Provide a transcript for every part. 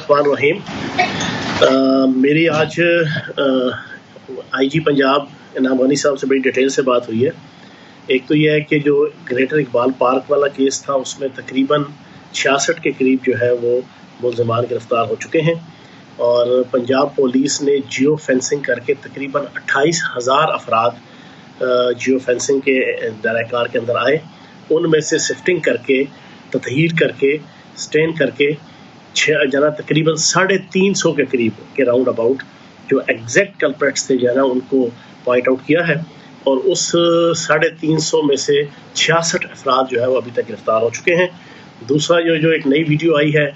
बिस्मिल्लाहिर्रहमानिर्रहीम। मेरी आज आईजी पंजाब इनाम गनी साहब से बड़ी डिटेल से बात हुई है। एक तो यह है कि जो ग्रेटर इकबाल पार्क वाला केस था उसमें तकरीबन 66 के करीब जो है वो मुल्ज़िमान गिरफ्तार हो चुके हैं और पंजाब पुलिस ने जियो फेंसिंग करके तकरीबन 28,000 अफराद जियो फेंसिंग के दायरा के अंदर आए। उनमें से सिफ्टिंग करके, ततहीर करके, स्टेन करके तकरीबन 350 के करीब के राउंड अबाउट जो एग्जैक्ट कल्प्रेट्स थे जो है ना उनको पॉइंट आउट किया है और उस 350 में से 66 अफराद जो है वो अभी तक गिरफ्तार हो चुके हैं। दूसरा जो एक नई वीडियो आई है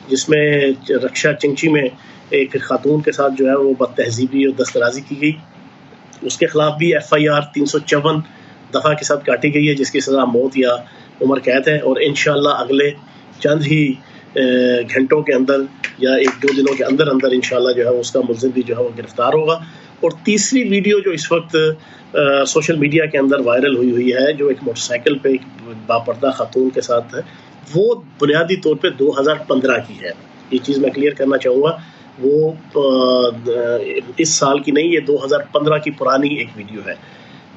जिसमें रक्षा चिंची में एक खातून के साथ जो है वो बदतहजीबी और दस्तराजी की गई, उसके खिलाफ भी FIR 354 दफ़ा के साथ काटी गई है जिसकी सज़ा मौत या उम्र कैद है और इंशाल्लाह अगले चंद ही घंटों के अंदर या 1-2 दिनों के अंदर अंदर इंशाल्लाह जो है उसका मुल्ज़िम भी जो है वो गिरफ्तार होगा। और तीसरी वीडियो जो इस वक्त सोशल मीडिया के अंदर वायरल हुई है जो एक मोटरसाइकिल पे एक बापर्दा खातून के साथ है, वो बुनियादी तौर पे 2015 की है। ये चीज़ मैं क्लियर करना चाहूँगा, वो इस साल की नहीं, ये 2015 की पुरानी एक वीडियो है।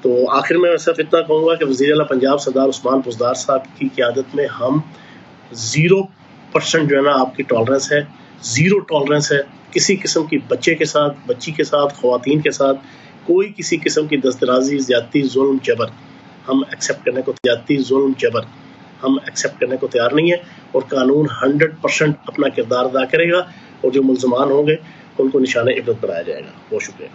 तो आखिर में मैं सिर्फ इतना कहूँगा कि वज़ीर आला पंजाब सरदार उस्मान बुज़दार साहब की क़यादत में हम 0% जो है ना आपकी टॉलरेंस है, 0 टॉलरेंस है किसी किस्म की बच्चे के साथ, बच्ची के साथ, ख़वातीन के साथ कोई किसी किस्म की दस्तराजी, ज़्यादती, जुल्म, जबर हम एक्सेप्ट करने को तैयार नहीं है और कानून 100% अपना किरदार अदा करेगा और जो मुल्ज़िमान होंगे उनको निशाने इबरत बनाया जाएगा। बहुत शुक्रिया।